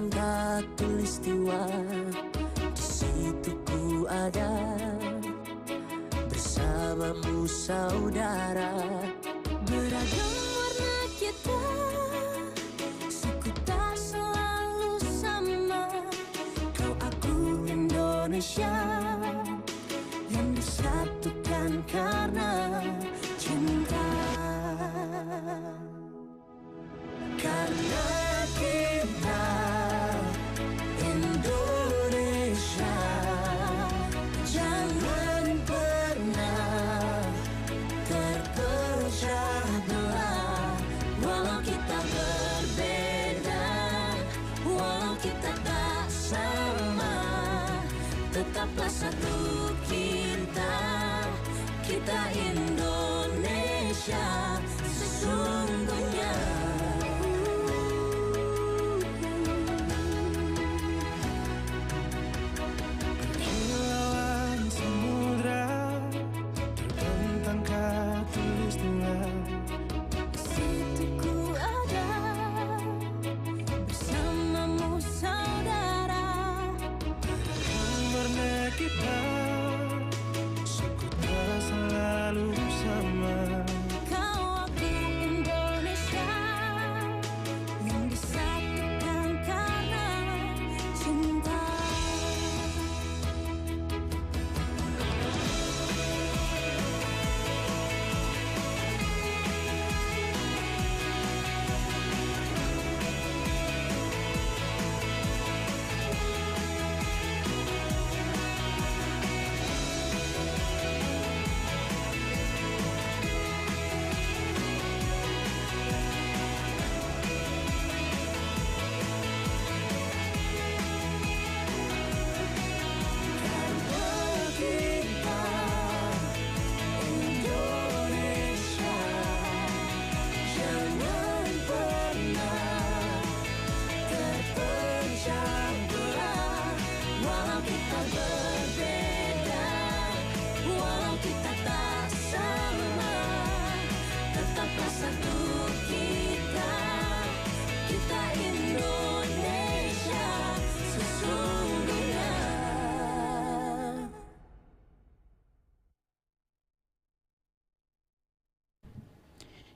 tentang khatulistiwa, di situ ku ada bersamamu saudara. Beragam warna kita, suku tak selalu sama. Kau aku Indonesia yang disatukan karena cinta. Karena kita Indonesia, jangan pernah terpecah belah. Walau kita berbeda, walau kita tak sama, tetaplah satu kita, kita Indonesia sesungguhnya. Kilauan samudra terbentang khatulistiwa, Di situ ku ada bersamamu saudara. warna kita, suku tak selalu sama. Kau aku Indonesia yang disatukan karena cinta.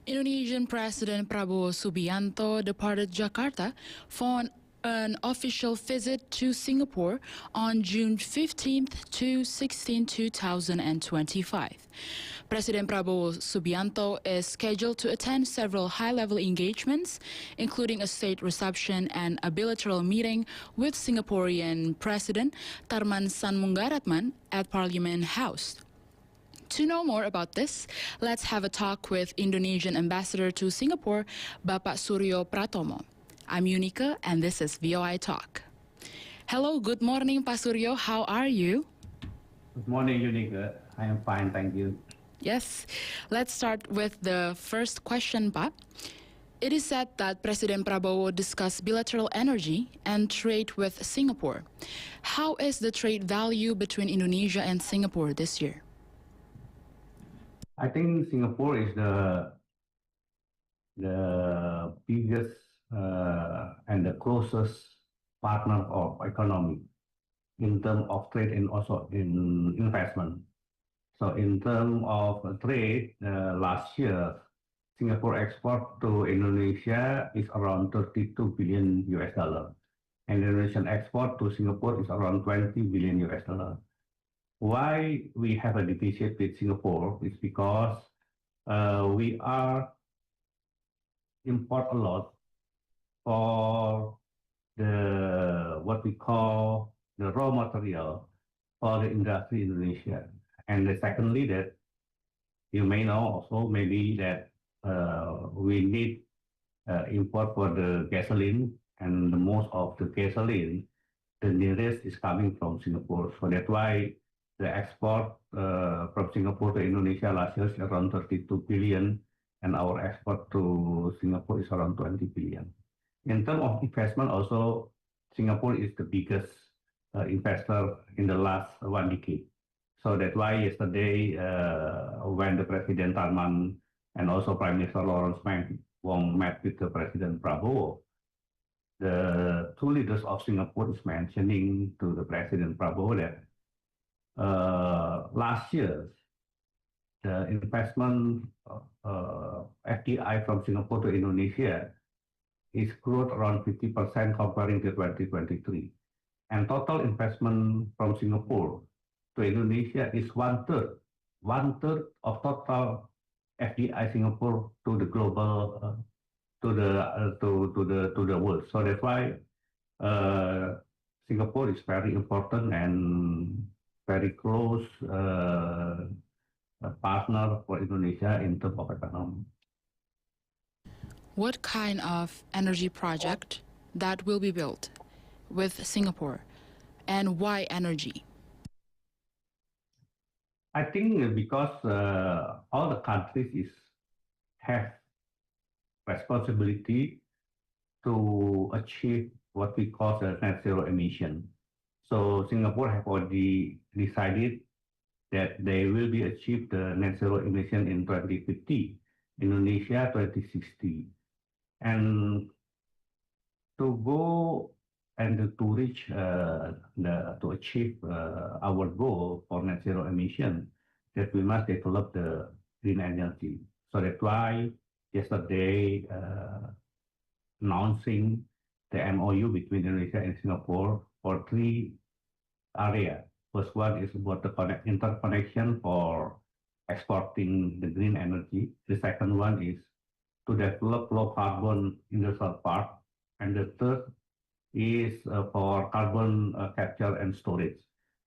Indonesian President Prabowo Subianto departed Jakarta for an official visit to Singapore on June 15th to 16, 2025. President Prabowo Subianto is scheduled to attend several high-level engagements, including a state reception and a bilateral meeting with Singaporean President Tharman Shanmugaratnam at Parliament House. To know more about this, let's have a talk with Indonesian Ambassador to Singapore, Bapak Suryo Pratomo. I'm Unika, and this is Voitalk. Hello, good morning, Pak Suryo. How are you? Good morning, Unika. I am fine, thank you. Yes, let's start with the first question, Pak. It is said that President Prabowo discussed bilateral energy and trade with Singapore. How is the trade value between Indonesia and Singapore this year? I think Singapore is the biggest and the closest partner of economy in terms of trade and also in investment. So in terms of trade, last year, Singapore export to Indonesia is around 32 billion US dollar. And Indonesian export to Singapore is around 20 billion US dollar. Why we have a deficit with Singapore is because we are import a lot for the what we call the raw material for the industry in Indonesia. And secondly, that you may know also maybe that we need import for the gasoline, and the most of the gasoline, the nearest is coming from Singapore. So that's why the export from Singapore to Indonesia last year is around 32 billion, and our export to Singapore is around 20 billion. In terms of investment also, Singapore is the biggest investor in the last 1 decade. So that's why yesterday, when the President Tharman and also Prime Minister Lawrence Wong met with the President Prabowo, the two leaders of Singapore is mentioning to the President Prabowo that last year the investment FDI from Singapore to Indonesia is growth around 50% comparing to 2023. And total investment from Singapore to Indonesia is one-third of total FDI Singapore to the global to the world. So that's why Singapore is very important and very close partner for Indonesia in terms of economy. What kind of energy project that will be built with Singapore, and why energy? I think because all the countries have responsibility to achieve what we call the net zero emission. So Singapore have already decided that they will be achieved the net zero emission in 2050, Indonesia 2060. And to go and to reach to achieve our goal for net zero emission, that we must develop the green energy. So that's why yesterday announcing the MOU between Indonesia and Singapore for 3 areas. First one is about the interconnection for exporting the green energy. The second one is to develop low carbon industrial park. And the third is for carbon capture and storage.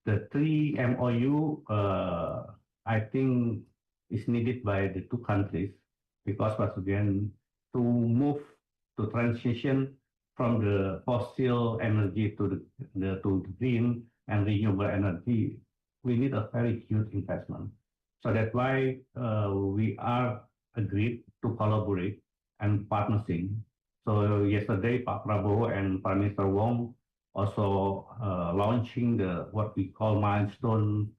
The 3 MOU, I think, is needed by the two countries because, once again, to move to transition from the fossil energy to the green and renewable energy, we need a very huge investment. So that's why we are agreed to collaborate and partnering. So yesterday, Pak Prabowo and Prime Minister Wong also launching the what we call milestone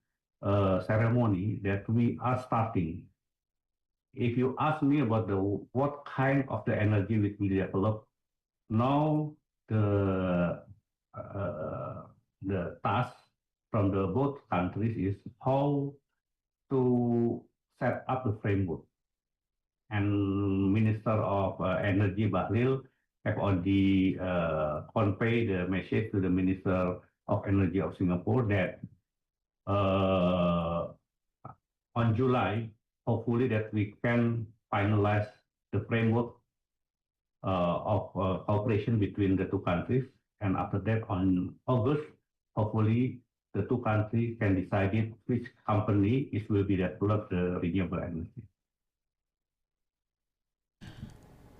ceremony that we are starting. If you ask me about what kind of the energy we will develop, now the task from the both countries is how to set up the framework. And Minister of Energy Bahlil have already conveyed the message to the Minister of Energy of Singapore that on July, hopefully that we can finalize the framework of cooperation between the two countries. And after that, on August, hopefully the two countries can decide which company will be develop the renewable energy.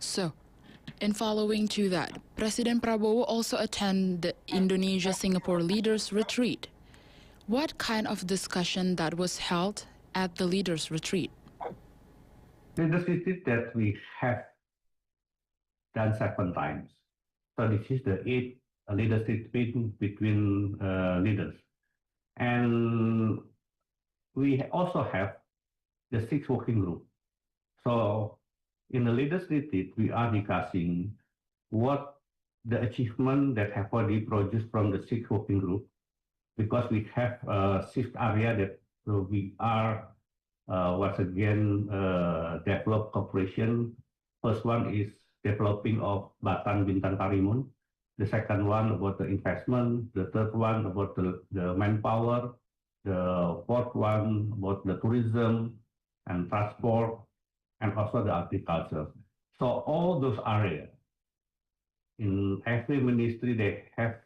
So, in following to that, President Prabowo also attended the Indonesia-Singapore Leaders Retreat. What kind of discussion that was held at the Leaders Retreat? Leaders Retreat that we have done 7 times. So this is the 8th Leaders Retreat between leaders. And we also have the 6 working group. So in the Leaders Retreat, we are discussing what the achievement that have already produced from the 6 working group, because we have 6 areas that we are once again develop cooperation. First one is developing of Batam Bintang Karimun. The second one about the investment. The third one about the manpower. The fourth one about the tourism and transport, and also the agriculture. So all those areas, in every ministry, they have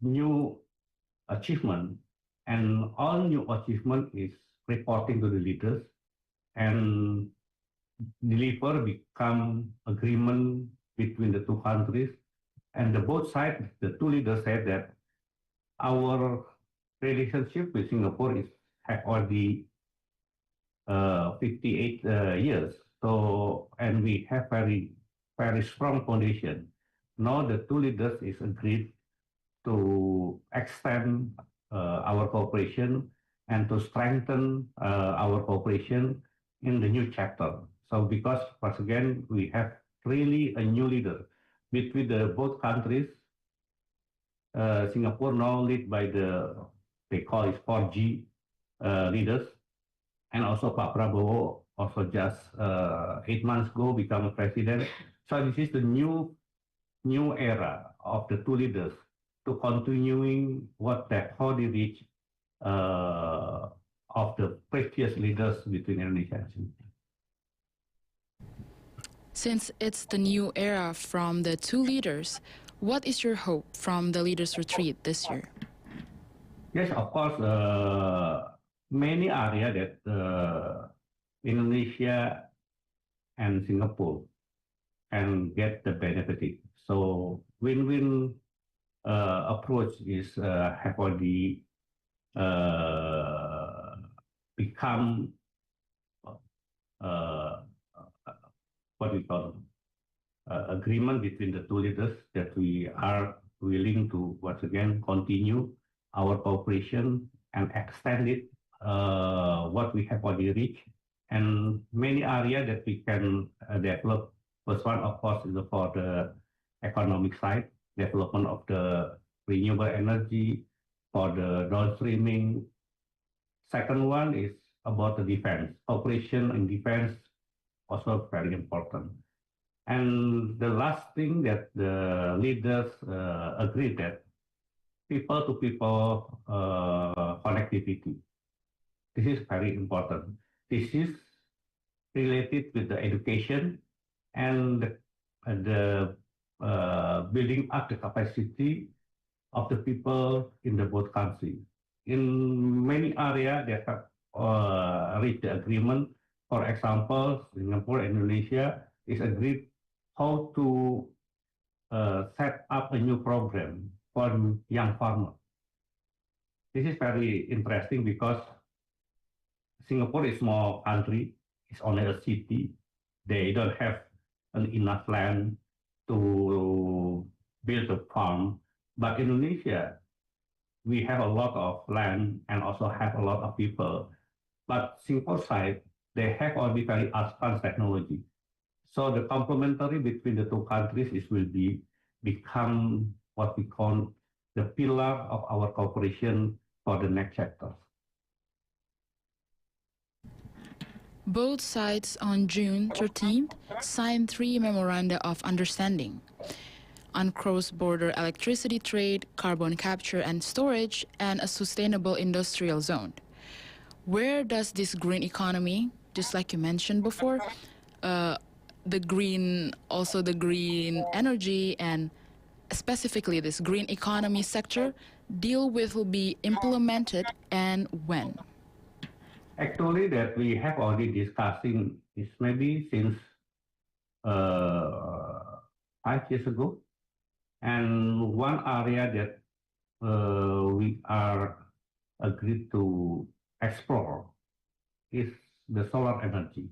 new achievement, and all new achievement is reporting to the leaders, and deliver become agreement between the two countries. And the both sides, the two leaders said that our relationship with Singapore have already 58 years. So, and we have very strong foundation. Now the two leaders is agreed to extend our cooperation and to strengthen our cooperation in the new chapter. So because once again, we have really a new leader between the both countries. Singapore now led by they call it 4G leaders, and also Pak Prabowo also just 8 months ago become a president. So this is the new era of the two leaders to continuing what that already reached of the previous leaders between Indonesia and Singapore. Since it's the new era from the two leaders, what is your hope from the leaders' retreat this year? Yes, of course, many areas that Indonesia and Singapore can get the benefit. So win-win approach is have already become what we call agreement between the two leaders that we are willing to once again continue our cooperation and extend it what we have already reached, and many areas that we can develop. First one, of course, is for the economic side, development of the renewable energy, for the downstreaming. Second one is about the defense. Cooperation in defense also very important. And the last thing that the leaders agreed that people-to-people connectivity. This is very important. This is related with the education and the building up the capacity of the people in the both countries. In many areas, they have reached the agreement. For example, Singapore and Indonesia is agreed how to set up a new program for young farmers. This is very interesting because Singapore is a small country. It's only a city. They don't have enough land to build a farm. But Indonesia, we have a lot of land and also have a lot of people. But Singapore side, they have already very advanced technology. So the complementary between the two countries will become what we call the pillar of our cooperation for the next chapter. Both sides on June 13th signed 3 memoranda of understanding on cross-border electricity trade, carbon capture and storage, and a sustainable industrial zone. Where does this green economy, just like you mentioned before, the green energy and specifically this green economy sector deal with will be implemented and when? Actually, that we have already discussing is maybe since 5 years ago. And one area that we are agreed to explore is the solar energy.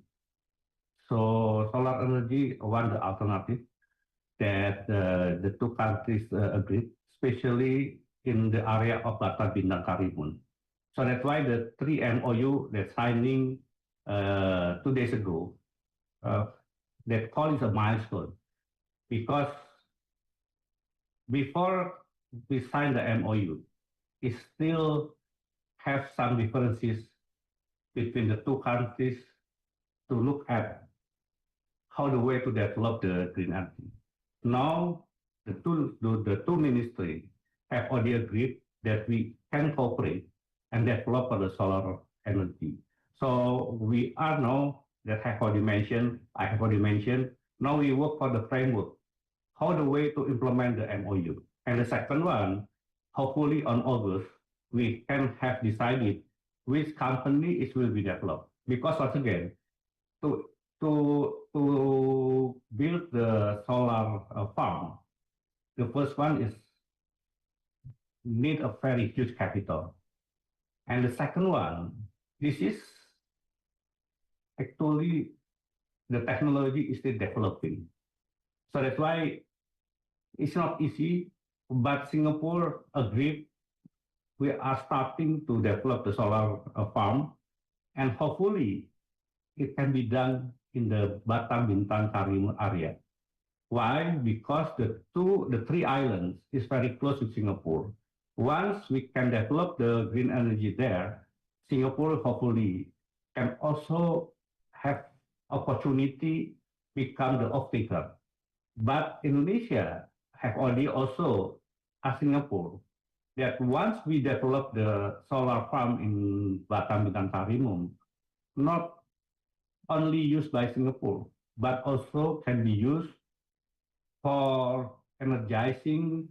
So solar energy, one the alternative that the two countries agreed, especially in the area of Baca Bintang Karimun. So that's why the 3 MOU that signing 2 days ago, that call is a milestone, because before we sign the MOU, it still have some differences between the two countries to look at how the way to develop the green energy. Now, the two ministries have already agreed that we can cooperate and develop for the solar energy. So we are now, that I have already mentioned, now we work for the framework, how the way to implement the MOU. And the second one, hopefully on August, we can have decided which company it will be developed. Because once again, to build the solar farm, the first one is need a very huge capital. And the second one, this is actually the technology is still developing. So that's why it's not easy, but Singapore agreed we are starting to develop the solar farm, and hopefully it can be done in the Batam Bintan Karimun area. Why? Because the three islands is very close to Singapore. Once we can develop the green energy there, Singapore hopefully can also have opportunity become the off-taker. But Indonesia have already also asked Singapore that once we develop the solar farm in Batam Bintan Karimun, not only used by Singapore, but also can be used for energizing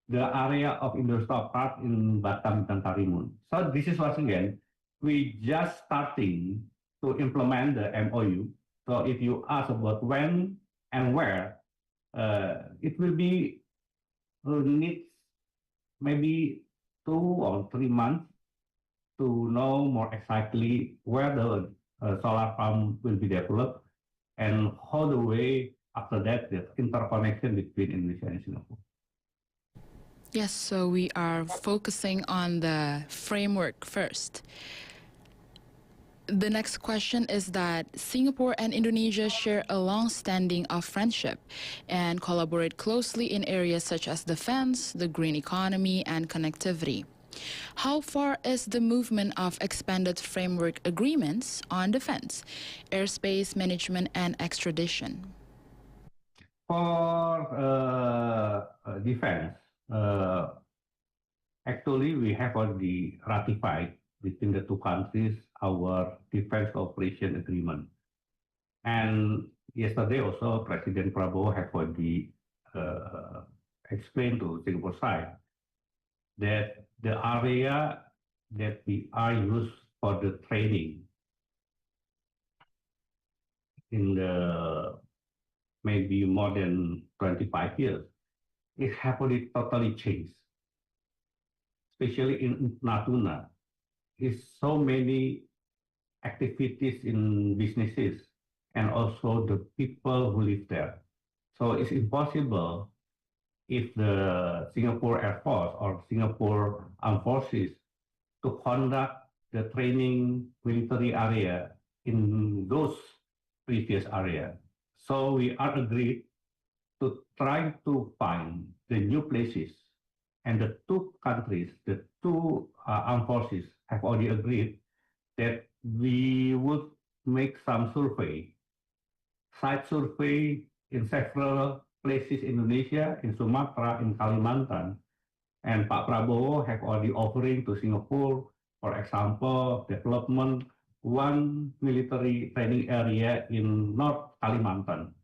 the area of industrial park in Batam dan Karimun. So this is once again, we just starting to implement the MOU. So if you ask about when and where, it will be needs maybe 2 or 3 months to know more exactly where the solar farm will be developed and how the way after that the interconnection between Indonesia and Singapore. Yes, so we are focusing on the framework first. The next question is that Singapore and Indonesia share a long-standing of friendship and collaborate closely in areas such as defense, the green economy, and connectivity. How far is the movement of expanded framework agreements on defense, airspace management, and extradition? For defense, actually we have already ratified between the two countries our defense cooperation agreement. And yesterday also President Prabowo have already explained to Singapore side that the area that we are used for the training in the maybe more than 25 years, it have already totally changed. Especially in Natuna, is so many activities in businesses and also the people who live there. So it's impossible if the Singapore Air Force or Singapore Armed Forces to conduct the training military area in those previous area. So we are agreed to try to find the new places, and the two countries, the two armed forces have already agreed that we would make some survey, site survey in several places in Indonesia, in Sumatra, in Kalimantan, and Pak Prabowo have already offering to Singapore, for example, development one military training area in North Kalimantan.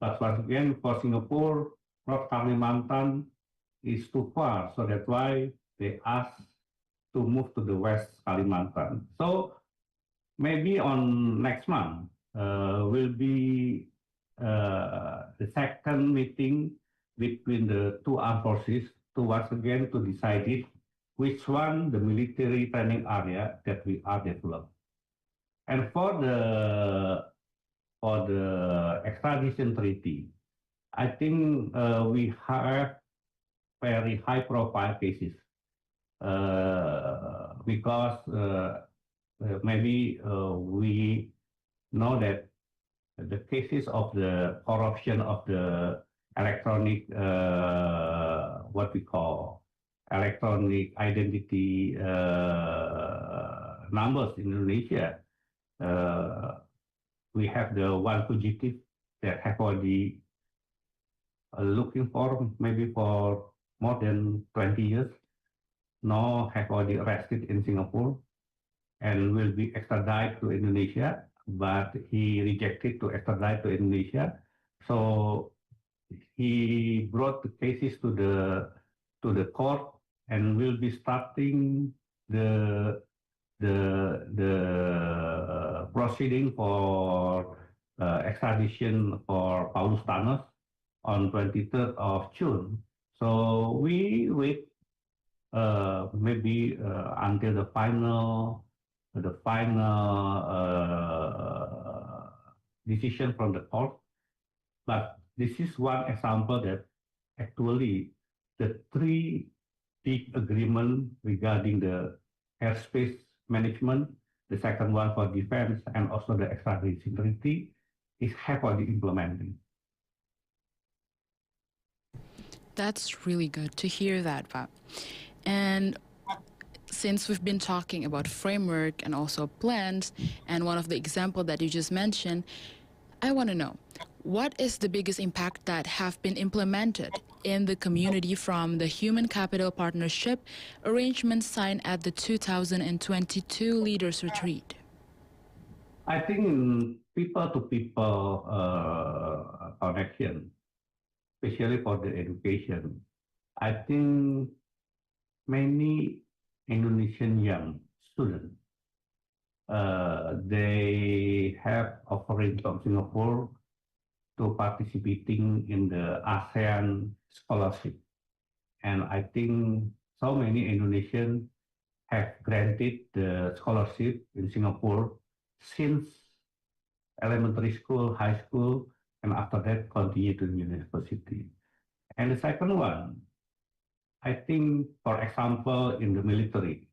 But once again, for Singapore, North Kalimantan is too far, so that's why they asked to move to the West Kalimantan. So maybe on next month will be the second meeting between the two armed forces to once again to decide it, which one the military training area that we are developed. And for the extradition treaty, I think we have very high profile cases because maybe we know that the cases of the corruption of the electronic, what we call electronic identity numbers in Indonesia, we have the one fugitive that have already looking for maybe for more than 20 years, now have already arrested in Singapore and will be extradited to Indonesia, but he rejected to extradite to Indonesia. So he brought the cases to the court and will be starting the proceeding for extradition for Paulus Thanos on 23rd of June. So we wait maybe until the final decision from the court. But this is one example that actually the three big agreement regarding the airspace management, the second one for defense, and also the extradition treaty is heavily implementing. That's really good to hear that, Pak. And since we've been talking about framework and also plans, and one of the example that you just mentioned, I want to know, what is the biggest impact that have been implemented in the community from the Human Capital Partnership arrangement signed at the 2022 Leaders Retreat? I think people-to-people connection, especially for the education, I think many Indonesian young students, they have offering from Singapore to participating in the ASEAN scholarship. And I think so many Indonesians have granted the scholarship in Singapore since elementary school, high school, and after that continue to university. And the second one, I think, for example, in the military,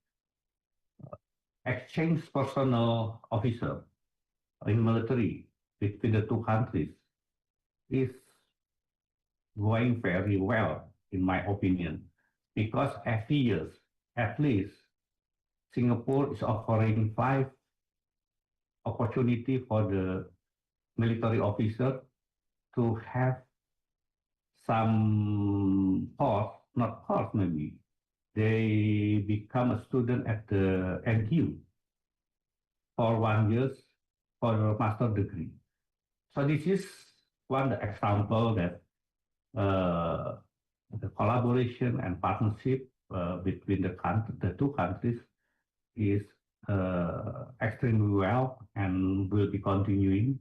exchange personnel officer in military between the two countries is going very well, in my opinion, because every year, at least, Singapore is offering 5 opportunity for the military officer to have some course, not course maybe, they become a student at the NTU for 1 year for a master degree. So this is one example that the collaboration and partnership between the two countries is extremely well and will be continuing.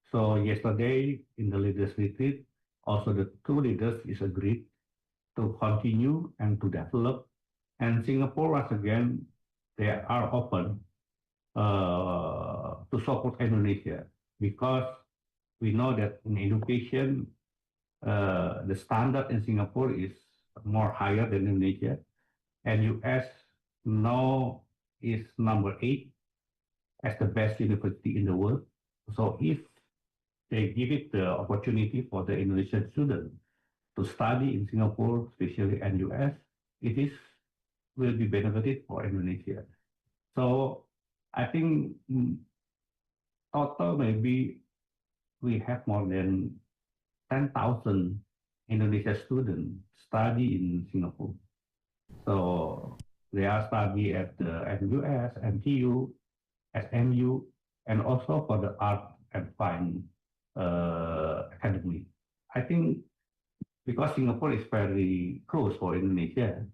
So yesterday in the leaders retreat, also the two leaders is agreed to continue and to develop. And Singapore, once again, they are open to support Indonesia because we know that in education, the standard in Singapore is more higher than Indonesia, and US now is number 8 as the best university in the world. So if they give it the opportunity for the Indonesian students to study in Singapore, especially and US, it is will be benefited for Indonesia. So I think total maybe we have more than 10,000 Indonesian students study in Singapore. So they are study at the NUS, NTU, SMU, and also for the art and fine academy. I think because Singapore is very close for Indonesia,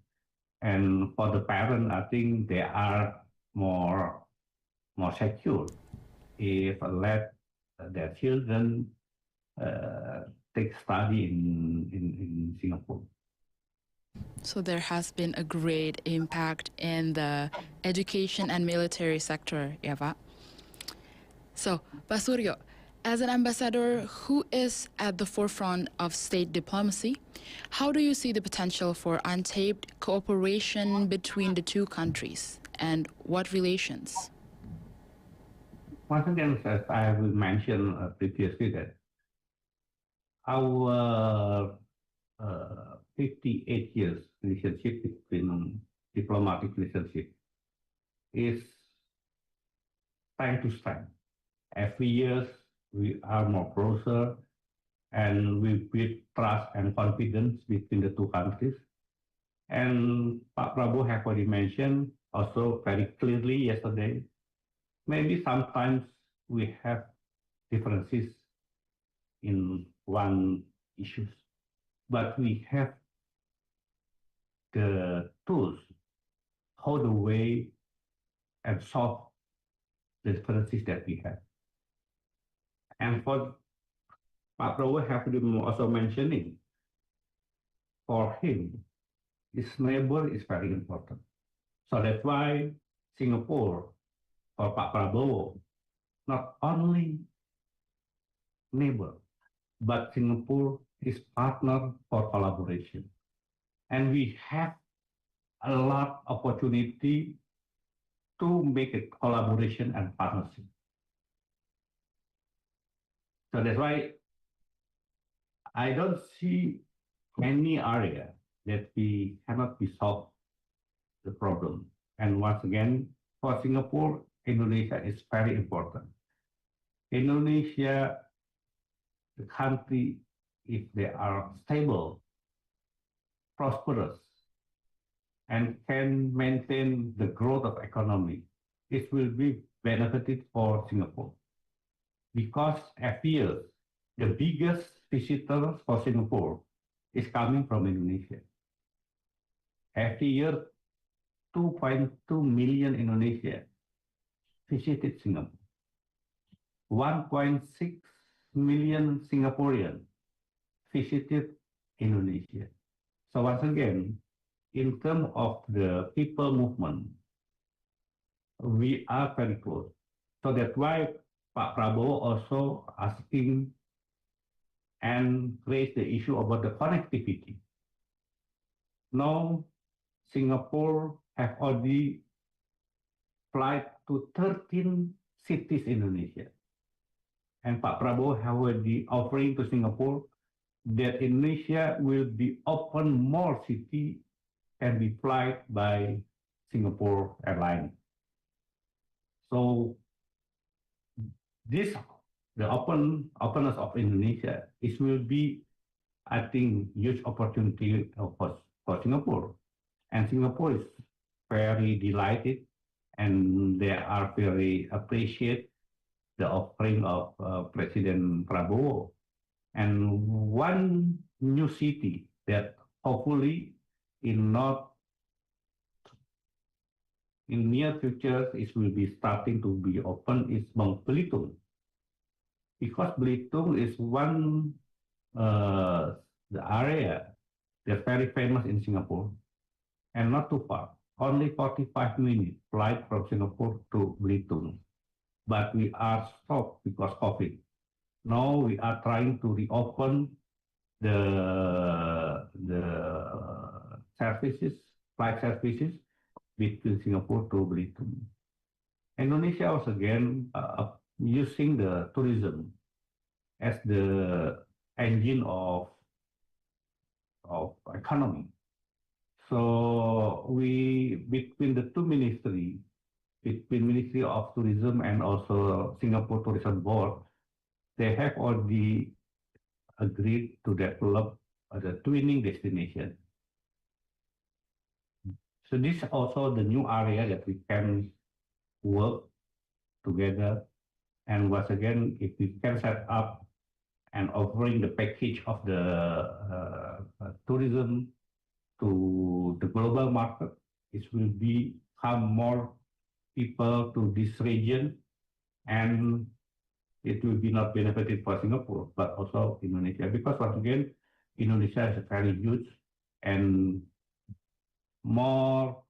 and for the parents, I think they are more secure if let their children take study in Singapore. So there has been a great impact in the education and military sector, ya Pak. So, Pak Suryo, as an ambassador who is at the forefront of state diplomacy, how do you see the potential for untapped cooperation between the two countries, and what relations? Once again, as I have mentioned previously, that our 58 years relationship between diplomatic relationship is time to time. Every year we are more closer and we build trust and confidence between the two countries. And Pak Prabowo have already mentioned also very clearly yesterday, maybe sometimes we have differences in one issues, but we have the tools how the way and solve the differences that we have. And for Pak Prabowo have been also mentioning, for him, his neighbor is very important. So that's why Singapore, for Pak Prabowo, not only neighbor, but Singapore is partner for collaboration. And we have a lot of opportunity to make a collaboration and partnership. So that's why I don't see any area that we cannot be solved the problem. And once again, for Singapore, Indonesia is very important. Indonesia, the country, if they are stable, prosperous, and can maintain the growth of economy, it will be benefited for Singapore. Because every year, the biggest visitors for Singapore is coming from Indonesia. Every year, 2.2 million Indonesia visited Singapore. 1.6 million Singaporeans visited Indonesia. So once again, in terms of the people movement, we are very close. So that's why Pak Prabowo also asking and raised the issue about the connectivity. Now, Singapore have already flight to 13 cities in Indonesia. And Pak Prabowo have already offering to Singapore that Indonesia will be open more city and be flight by Singapore Airlines. So this, the openness of Indonesia, it will be, I think, huge opportunity for Singapore. And Singapore is very delighted and they are very appreciate the offering of President Prabowo. And one new city that hopefully in near future it will be starting to be open is Belitung. Because Belitung is one the area that's very famous in Singapore and not too far. Only 45 minutes flight from Singapore to Belitung. But we are stopped because COVID. Now we are trying to reopen the services, flight services between Singapore to Belitung. Indonesia was again using the tourism as the engine of economy. So we, between the two ministries, between Ministry of Tourism and also Singapore Tourism Board, they have already agreed to develop the twinning destination. So this is also the new area that we can work together. And once again, if we can set up and offering the package of the tourism to the global market, it will become more people to this region, and it will be not benefited for Singapore, but also Indonesia. Because once again, Indonesia is very huge and more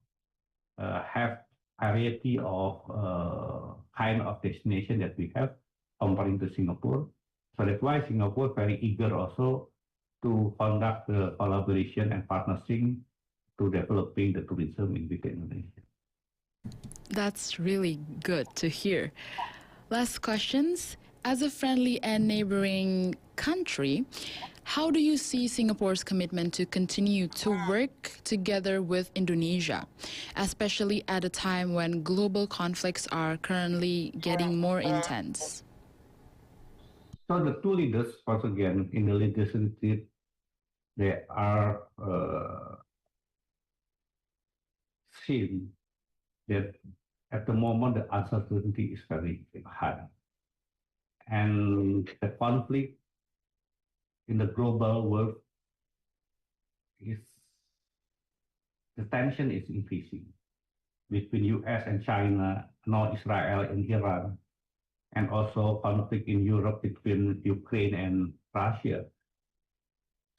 have variety of kind of destination that we have comparing to Singapore. So that's why Singapore very eager also to conduct the collaboration and partnership to developing the tourism in Indonesia. That's really good to hear. Last questions. As a friendly and neighboring country, how do you see Singapore's commitment to continue to work together with Indonesia, especially at a time when global conflicts are currently getting more intense? So the two leaders, once again, in the legislative, they are seen that at the moment the uncertainty is very high. And the conflict in the global world the tension is increasing between US and China, now Israel and Iran, and also conflict in Europe between Ukraine and Russia.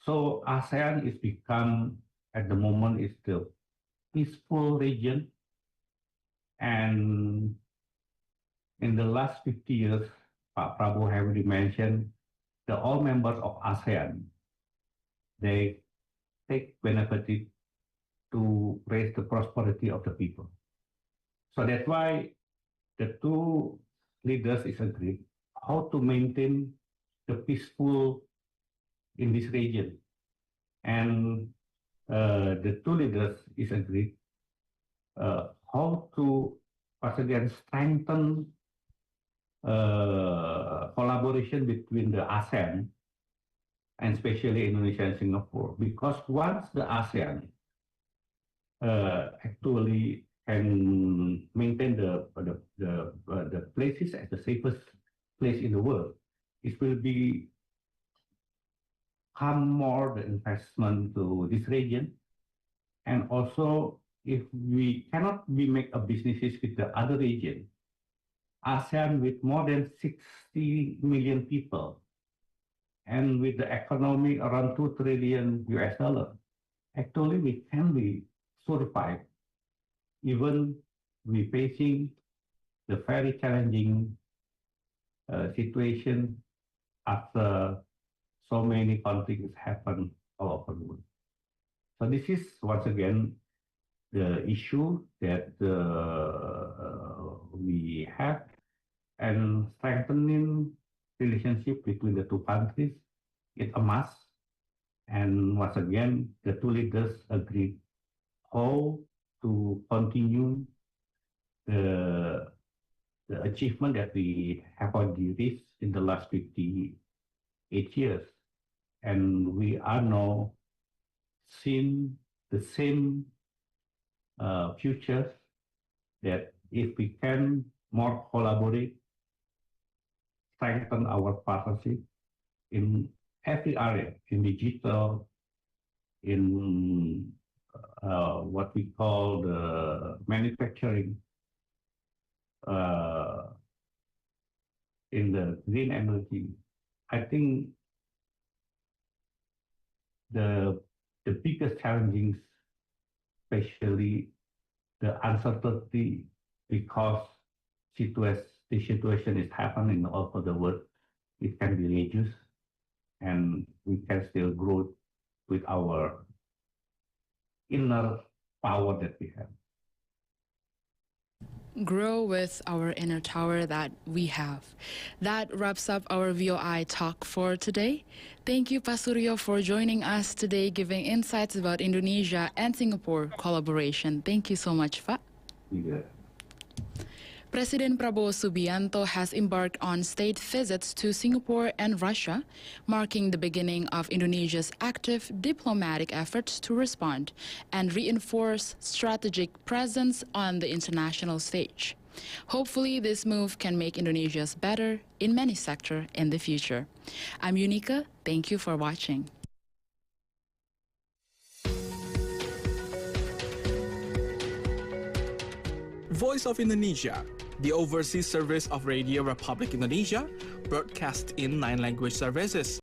So ASEAN is become, at the moment, is the peaceful region. And in the last 50 years, Pak Prabowo have already mentioned the all members of ASEAN, they take benefit to raise the prosperity of the people. So that's why the two leaders is agreed how to maintain the peaceful in this region. And the two leaders is agreed how to once again strengthen collaboration between the ASEAN and especially Indonesia and Singapore, because once the ASEAN actually can maintain the places as the safest place in the world, it will come more the investment to this region. And also, if we cannot make a businesses with the other region, ASEAN with more than 60 million people and with the economy around $2 trillion US, actually we can survive even we facing the very challenging situation after so many conflicts happen all over the world. So this is once again the issue that we have, and strengthening relationship between the two countries is a must. And once again, the two leaders agreed how to continue the achievement that we have already reached in the last 58 years. And we are now seeing the same future, that if we can more collaborate, strengthen our partnership in every area, in digital, in what we call the manufacturing, in the green energy. I think the biggest challenges, especially the uncertainty, because the situation is happening all over the world, it can be reduced, and we can still grow with our inner power that we have. Grow with our inner tower that we have. That wraps up our VOI talk for today. Thank you, Pak Suryo, for joining us today, giving insights about Indonesia and Singapore collaboration. Thank you so much, Pak. Yeah. President Prabowo Subianto has embarked on state visits to Singapore and Russia, marking the beginning of Indonesia's active diplomatic efforts to respond and reinforce strategic presence on the international stage. Hopefully, this move can make Indonesia's better in many sectors in the future. I'm Unika. Thank you for watching. Voice of Indonesia, the overseas service of Radio Republic Indonesia, broadcast in 9 language services.